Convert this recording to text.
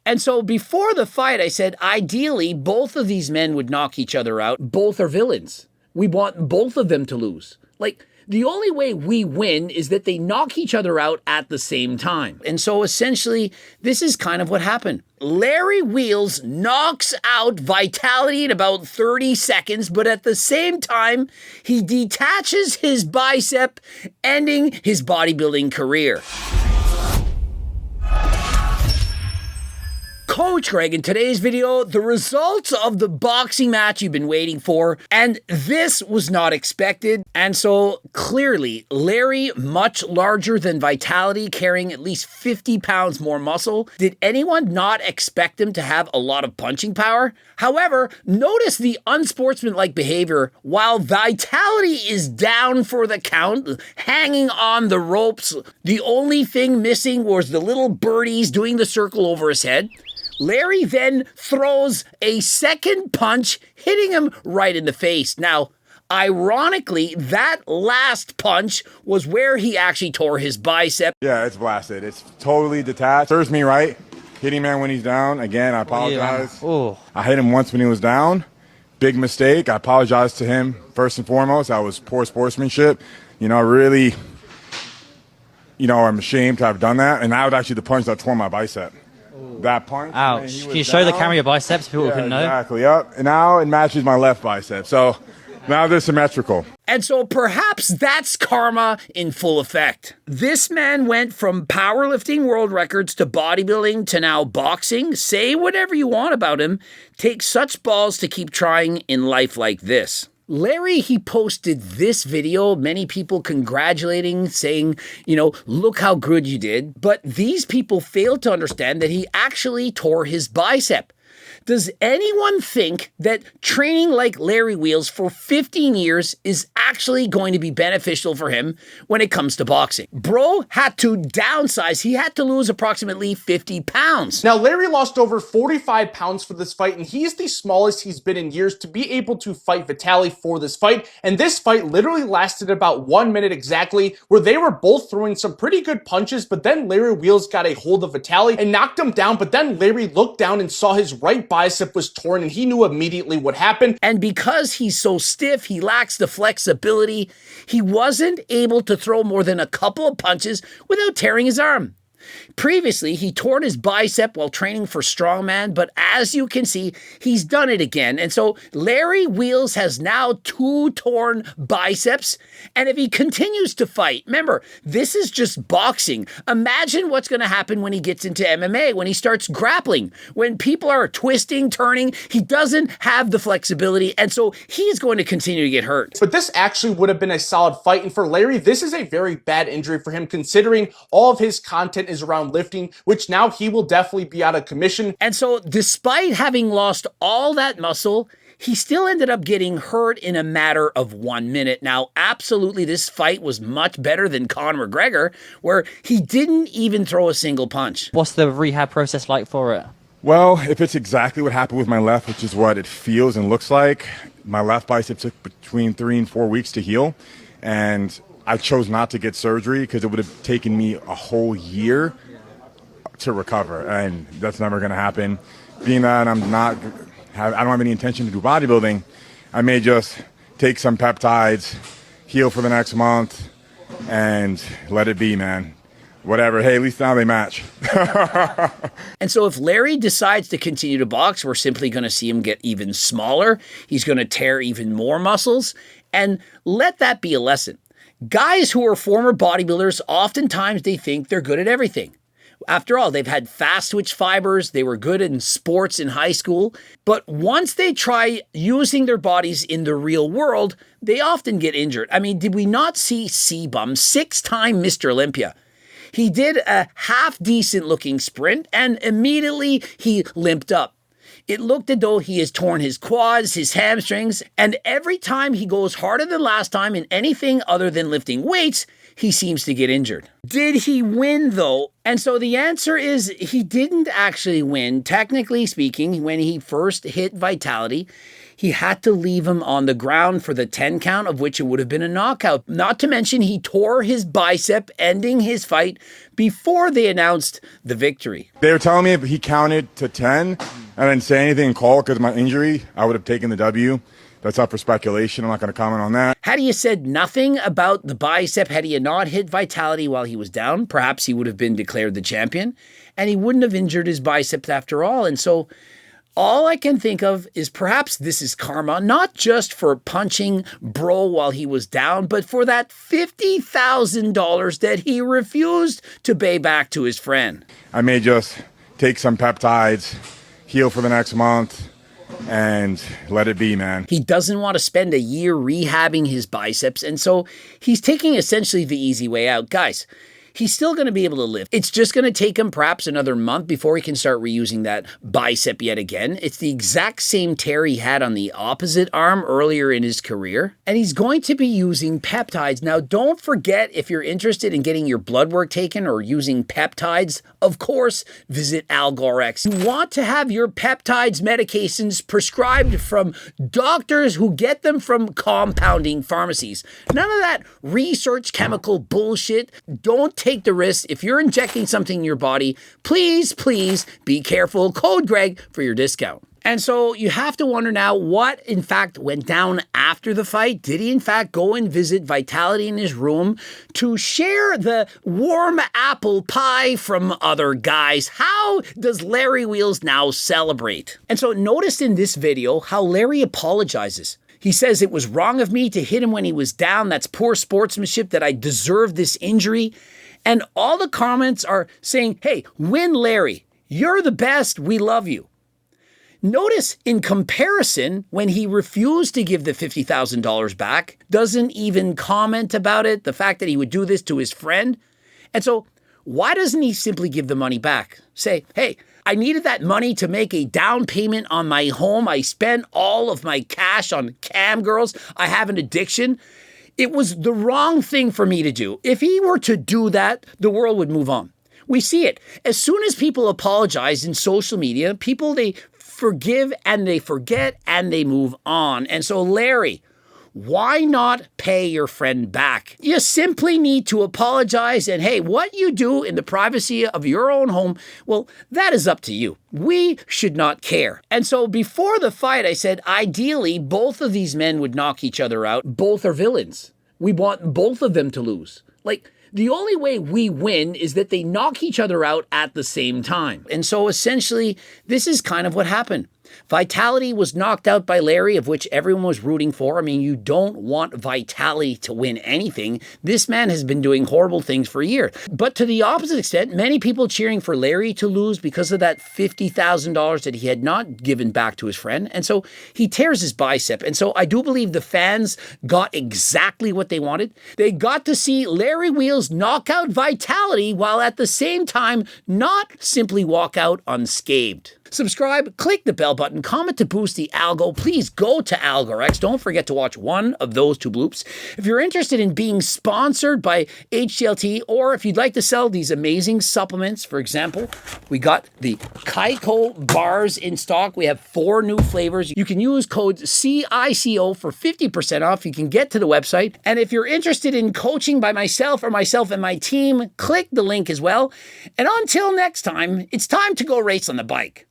And so before the fight, I said, ideally, both of these men would knock each other out. Both are villains. We want both of them to lose. Like, the only way we win is that they knock each other out at the same time. And so essentially, this is kind of what happened. Larry Wheels knocks out Vitality in about 30 seconds, but at the same time, he detaches his bicep, ending his bodybuilding career. Coach Greg, in today's video, the results of the boxing match you've been waiting for, and this was not expected. And so clearly, Larry, much larger than Vitality, carrying at least 50 pounds more muscle. Did anyone not expect him to have a lot of punching power? However, notice the unsportsmanlike behavior while Vitality is down for the count, hanging on the ropes. The only thing missing was the little birdies doing the circle over his head. Larry then throws a second punch, hitting him right in the face. Now, ironically, that last punch was where he actually tore his bicep. Yeah, it's blasted. It's totally detached. Serves me right. Hitting man when he's down. Again, I apologize. Yeah. Oh. I hit him once when he was down. Big mistake. I apologize to him first and foremost. That was poor sportsmanship. Really, I'm ashamed to have done that. And that was actually the punch that tore my bicep. That punch. Ouch. Can you show the camera your biceps? People can know. Exactly. Yep. And now it matches my left bicep. So now they're symmetrical. And so perhaps that's karma in full effect. This man went from powerlifting world records to bodybuilding to now boxing. Say whatever you want about him. Take such balls to keep trying in life like this. Larry, he posted this video, many people congratulating, saying, look how good you did. But these people failed to understand that he actually tore his bicep. Does anyone think that training like Larry Wheels for 15 years is actually going to be beneficial for him when it comes to boxing? Bro had to downsize. He had to lose approximately 50 pounds. Now, Larry lost over 45 pounds for this fight, and he's the smallest he's been in years to be able to fight Vitaly for this fight. And this fight literally lasted about 1 minute exactly, where they were both throwing some pretty good punches, but then Larry Wheels got a hold of Vitaly and knocked him down, but then Larry looked down and saw his right bicep was torn, and he knew immediately what happened. And because he's so stiff, he lacks the flexibility, he wasn't able to throw more than a couple of punches without tearing his arm. Previously, he tore his bicep while training for strongman, but as you can see, he's done it again. And so Larry Wheels has now 2 torn biceps. And if he continues to fight, remember, this is just boxing. Imagine what's going to happen when he gets into MMA, when he starts grappling, when people are twisting, turning, he doesn't have the flexibility. And so he's going to continue to get hurt. But this actually would have been a solid fight. And for Larry, this is a very bad injury for him, considering all of his content is around lifting, which now he will definitely be out of commission. And so despite having lost all that muscle, he still ended up getting hurt in a matter of 1 minute. Now, absolutely, this fight was much better than Conor McGregor, where he didn't even throw a single punch. What's the rehab process like for it? Well, if it's exactly what happened with my left, which is what it feels and looks like, my left bicep took between 3 and 4 weeks to heal. And I chose not to get surgery because it would have taken me a whole year to recover, and that's never going to happen. Being that I don't have any intention to do bodybuilding, I may just take some peptides, heal for the next month, and let it be, man. Whatever. Hey, at least now they match. And so if Larry decides to continue to box, we're simply going to see him get even smaller. He's going to tear even more muscles, and let that be a lesson. Guys who are former bodybuilders, oftentimes they think they're good at everything. After all, they've had fast twitch fibers, they were good in sports in high school, but once they try using their bodies in the real world, they often get injured. I mean, did we not see C-Bum, 6-time Mr. Olympia? He did a half-decent looking sprint and immediately he limped up. It looked as though he has torn his quads, his hamstrings, and every time he goes harder than last time in anything other than lifting weights, he seems to get injured. Did he win though? And so the answer is he didn't actually win. Technically speaking, when he first hit Vitality, he had to leave him on the ground for the 10 count, of which it would have been a knockout. Not to mention he tore his bicep, ending his fight before they announced the victory. They were telling me if he counted to 10 and didn't say anything and call because of my injury, I would have taken the W. That's up for speculation. I'm not going to comment on that. Had he said nothing about the bicep, had he not hit Vitality while he was down, perhaps he would have been declared the champion, and he wouldn't have injured his biceps after all. And so all I can think of is perhaps this is karma, not just for punching Bro while he was down, but for that $50,000 that he refused to pay back to his friend. I may just take some peptides, heal for the next month, and let it be, man. He doesn't want to spend a year rehabbing his biceps, and so he's taking essentially the easy way out. Guys, he's still going to be able to lift. It's just going to take him perhaps another month before he can start reusing that bicep yet again. It's the exact same tear he had on the opposite arm earlier in his career. And he's going to be using peptides. Now, don't forget, if you're interested in getting your blood work taken or using peptides, of course, visit AlgorX. You want to have your peptides medications prescribed from doctors who get them from compounding pharmacies. None of that research chemical bullshit. Don't take the risk. If you're injecting something in your body, please, please be careful. Code Greg for your discount. And so you have to wonder now what in fact went down after the fight. Did he in fact go and visit Vitality in his room to share the warm apple pie from other guys? How does Larry Wheels now celebrate? And so notice in this video how Larry apologizes. He says it was wrong of me to hit him when he was down. That's poor sportsmanship, that I deserved this injury. And all the comments are saying, hey, win Larry. You're the best. We love you. Notice in comparison, when he refused to give the $50,000 back, doesn't even comment about it, the fact that he would do this to his friend. And so why doesn't he simply give the money back? Say, hey, I needed that money to make a down payment on my home. I spent all of my cash on cam girls. I have an addiction. It was the wrong thing for me to do. If he were to do that, the world would move on. We see it. As soon as people apologize in social media, people, they forgive and they forget and they move on. And so, Larry, why not pay your friend back? You simply need to apologize, and hey, what you do in the privacy of your own home, well, that is up to you. We should not care. And so before the fight, I said, ideally, both of these men would knock each other out. Both are villains. We want both of them to lose. Like, the only way we win is that they knock each other out at the same time. And so essentially, this is kind of what happened. Vitality was knocked out by Larry, of which everyone was rooting for. I mean, you don't want Vitality to win anything. This man has been doing horrible things for a year. But to the opposite extent, many people cheering for Larry to lose because of that $50,000 that he had not given back to his friend. And so he tears his bicep. And so I do believe the fans got exactly what they wanted. They got to see Larry Wheels knock out Vitality while at the same time not simply walk out unscathed. Subscribe, click the bell button, comment to boost the algo. Please go to AlgorX. Don't forget to watch one of those two bloops. If you're interested in being sponsored by HTLT, or if you'd like to sell these amazing supplements, for example, we got the Kaiko bars in stock. We have 4 new flavors. You can use code CICO for 50% off. You can get to the website. And if you're interested in coaching by myself or myself and my team, click the link as well. And until next time, it's time to go race on the bike.